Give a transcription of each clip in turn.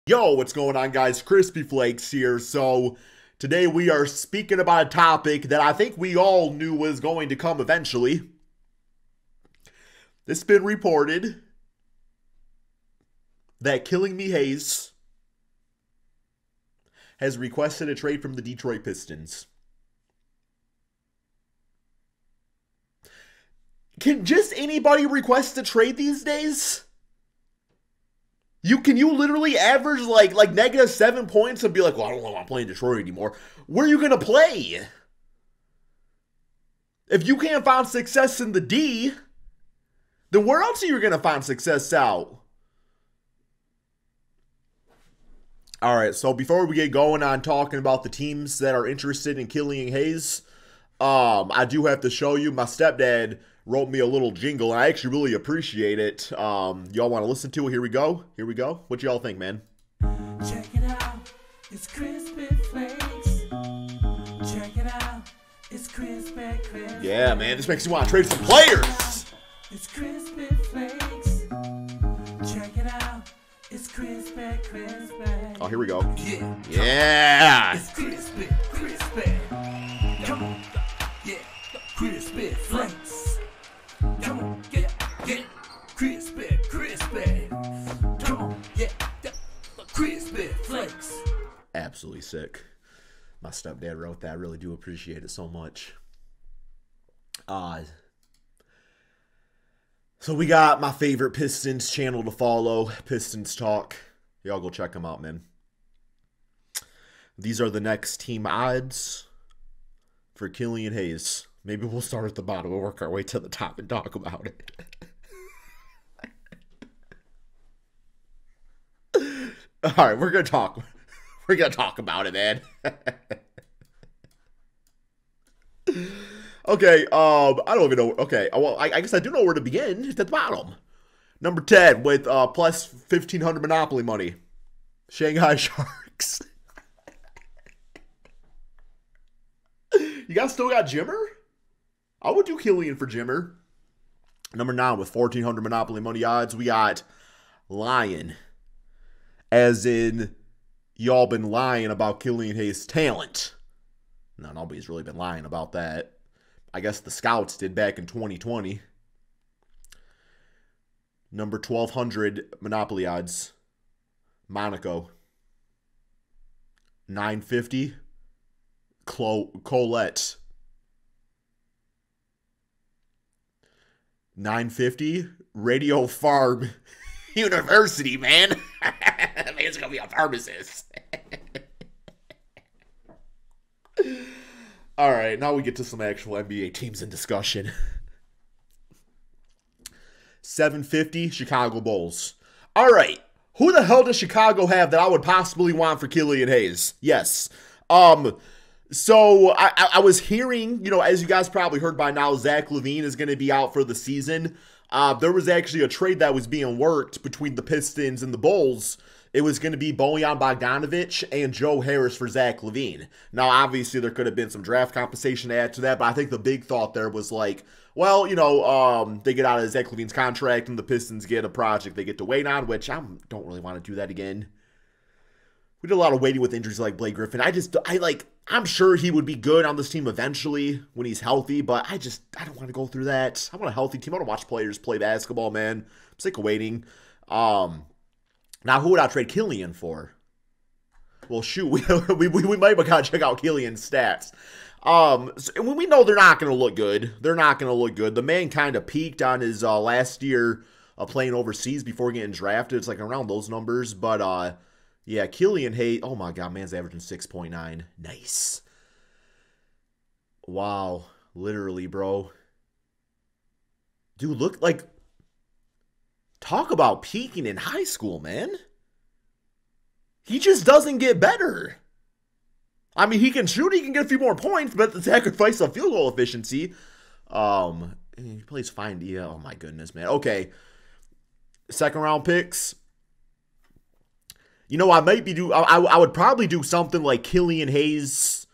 Yo, what's going on, guys? Crispy Flakes here. So today we are speaking about a topic that I think we all knew was going to come eventually. It's been reported that Killian Hayes has requested a trade from the Detroit Pistons. Can just anybody request a trade these days? Can you literally average like -7 points and be like, well, I don't want to play in Detroit anymore. Where are you going to play? If you can't find success in the D, then where else are you going to find success out? All right, so before we get going on talking about the teams that are interested in Killian Hayes, I do have to show you my stepdad wrote me a little jingle, and I actually really appreciate it. Y'all want to listen to it? Here we go. Here we go. What y'all think, man? Check it out. It's Crispy Flakes. Check it out. It's Crispy. Yeah, man. This makes me want to trade some players. It's Crispy Flakes. Check it out. It's Crispy. Oh, here we go. Yeah. Yeah. It's Crispy. Come on. Yeah. Crispy Flakes. Come on, get crispy. Come on, get crispy flakes. Absolutely sick. My stepdad wrote that. I really do appreciate it so much. So we got my favorite Pistons channel to follow, Pistons Talk. Y'all go check them out, man. These are the next team odds for Killian Hayes. Maybe we'll start at the bottom. We'll work our way to the top and talk about it. All right, we're gonna talk. We're gonna talk about it, man. Okay. I don't even know. Okay. Well, I guess I do know where to begin. It's at the bottom. Number 10 with plus 1,500 Monopoly money. Shanghai Sharks. You guys still got Jimmer? I would do Killian for Jimmer. Number 9 with 1,400 Monopoly money odds. We got Lion. As in, y'all been lying about Killian Hayes' talent. No, nobody's really been lying about that. I guess the scouts did back in 2020. Number 1,200 Monopoly odds. Monaco. 950. Colette. 950 Radio Farm University, man. That man's gonna be a pharmacist. All right, now we get to some actual NBA teams in discussion. 750 Chicago Bulls. All right, who the hell does Chicago have that I would possibly want for Killian Hayes? Yes. So I was hearing, as you guys probably heard by now, Zach LaVine is going to be out for the season. There was actually a trade that was being worked between the Pistons and the Bulls. It was going to be Bojan Bogdanovic and Joe Harris for Zach LaVine. Now, obviously, there could have been some draft compensation to add to that, but I think the big thought there was like, well, they get out of Zach LaVine's contract and the Pistons get a project they get to wait on, which I don't really want to do that again. We did a lot of waiting with injuries like Blake Griffin. I'm sure he would be good on this team eventually when he's healthy, but I don't want to go through that. I want a healthy team. I want to watch players play basketball, man. I'm sick of waiting. Now, who would I trade Killian for? Well, shoot, we might have got to check out Killian's stats. So we know they're not going to look good. They're not going to look good. The man kind of peaked on his last year playing overseas before getting drafted. It's like around those numbers, but yeah, Killian Hayes. Oh my God, man's averaging 6.9. Nice. Wow, literally, bro. Dude, look like. Talk about peaking in high school, man. He just doesn't get better. I mean, he can shoot, he can get a few more points, but at the sacrifice of field goal efficiency. He plays fine. Yeah, oh my goodness, man. Okay. Second round picks. I would probably do something like Killian Hayes.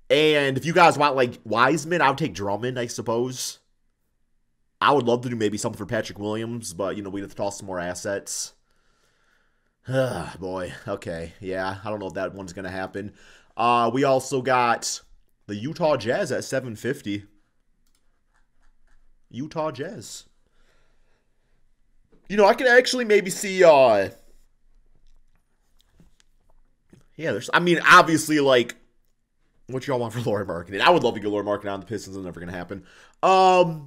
And if you guys want like Wiseman, I would take Drummond, I suppose. I would love to do maybe something for Patrick Williams, but, we'd have to toss some more assets. Boy. Okay. Yeah, I don't know if that one's going to happen. We also got the Utah Jazz at 750. Utah Jazz. You know, I can actually maybe see, yeah, there's, I mean, obviously, like, what y'all want for Lauri Markkanen? I would love to get Lauri Markkanen on the Pistons. It's never going to happen. I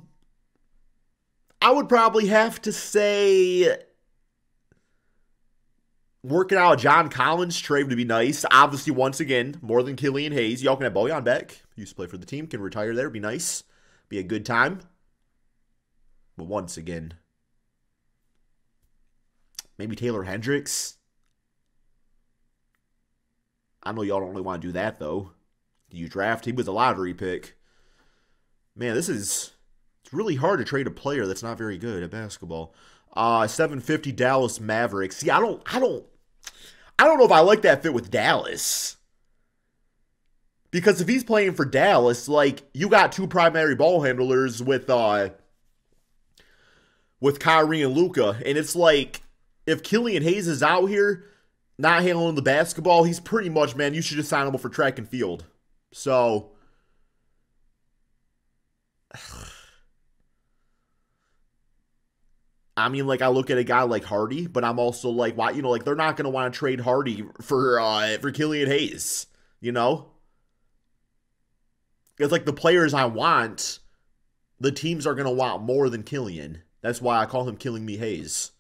would probably have to say working out a John Collins trade would be nice. Obviously, once again, more than Killian Hayes. Y'all can have Bojan back. Used to play for the team. Can retire there. Be nice. Be a good time. But once again, maybe Taylor Hendricks. I know y'all don't really want to do that, though. You draft. He was a lottery pick. Man, it's really hard to trade a player that's not very good at basketball. 750 Dallas Mavericks. See, I don't know if I like that fit with Dallas. Because if he's playing for Dallas, like, you got two primary ball handlers with Kyrie and Luka, and it's like, if Killian Hayes is out here not handling the basketball, he's pretty much, man, you should just sign him up for track and field. So, I mean, like, I look at a guy like Hardy, but I'm also like, why? You know, like, they're not going to want to trade Hardy for Killian Hayes, you know? It's like the players I want, the teams are going to want more than Killian. That's why I call him Killing Me Hayes.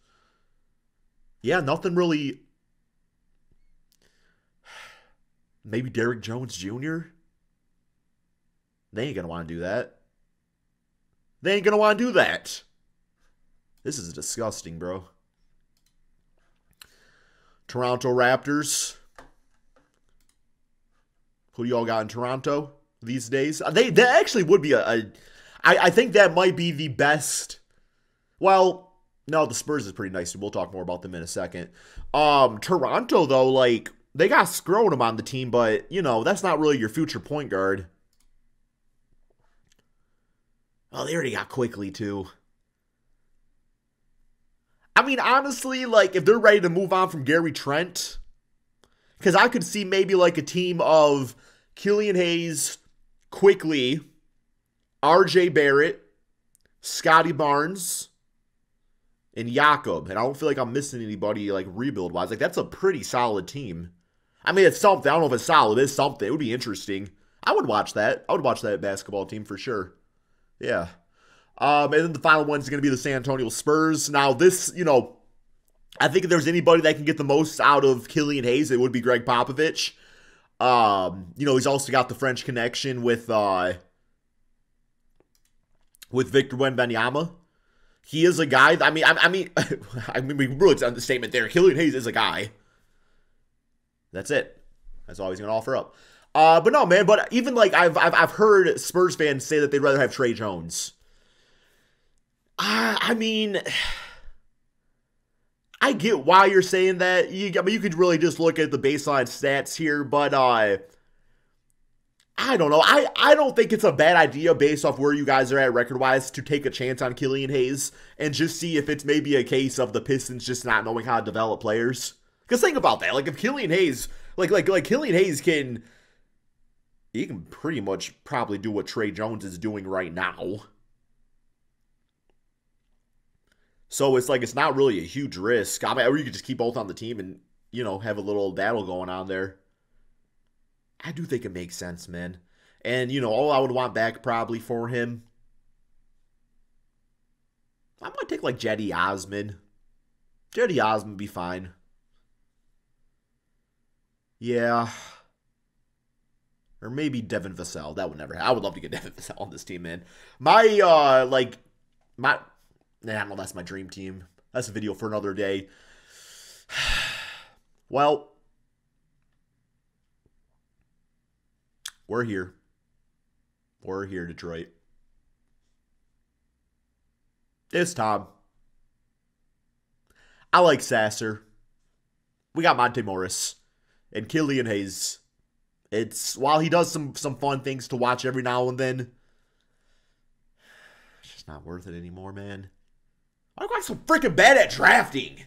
Yeah, nothing really. Maybe Derrick Jones Jr.? They ain't going to want to do that. They ain't going to want to do that. This is disgusting, bro. Toronto Raptors. Who do y'all got in Toronto these days? That actually would be I think that might be the best. Well, no, the Spurs is pretty nice. We'll talk more about them in a second. Toronto, though, like, they got Scrotum on the team, but, you know, that's not really your future point guard. Oh, they already got Quickly, too. I mean, honestly, like, if they're ready to move on from Gary Trent, because I could see maybe, like, a team of Killian Hayes, Quickly, RJ Barrett, Scotty Barnes, and Jakob. And I don't feel like I'm missing anybody, like, rebuild-wise. Like, that's a pretty solid team. I mean, it's something. I don't know if it's solid. It's something. It would be interesting. I would watch that. I would watch that basketball team for sure. Yeah. And then the final one is going to be the San Antonio Spurs. Now, this, you know, I think if there's anybody that can get the most out of Killian Hayes, it would be Greg Popovich. You know, he's also got the French connection with Victor Wembanyama. He is a guy. I mean, we really, it's an understatement there. Killian Hayes is a guy. That's it. That's all he's going to offer up. But no, man. But even like I've heard Spurs fans say that they'd rather have Trey Jones. I mean, I get why you're saying that. I mean, you could really just look at the baseline stats here, but I don't know. I don't think it's a bad idea based off where you guys are at record-wise to take a chance on Killian Hayes and just see if it's maybe a case of the Pistons just not knowing how to develop players. Because think about that. Like, if Killian Hayes, like Killian Hayes he can pretty much probably do what Trey Jones is doing right now. So it's like, it's not really a huge risk. I mean, or you could just keep both on the team and, you know, have a little battle going on there. I do think it makes sense, man. And, you know, all I would want back probably for him, I might take like Cedi Osman. Cedi Osman would be fine. Yeah. Or maybe Devin Vassell. That would never happen. I would love to get Devin Vassell on this team, man. I don't know, that's my dream team. That's a video for another day. Well, we're here. We're here, Detroit. It's Tom. I like Sasser. We got Monte Morris and Killian Hayes. While he does some fun things to watch every now and then, it's just not worth it anymore, man. I got so freaking bad at drafting.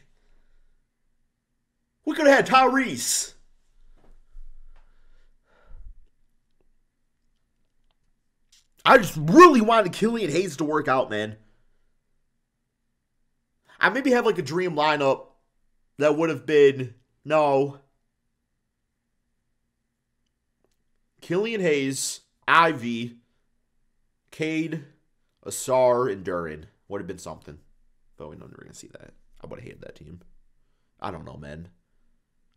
We could have had Tyrese. I just really wanted Killian Hayes to work out, man. I maybe have like a dream lineup that would have been, no, Killian Hayes, Ivy, Cade, Asar, and Duran. Would have been something. But we're never going to see that. I would have hated that team. I don't know, man.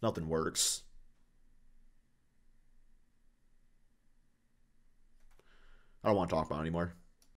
Nothing works. I don't want to talk about it anymore.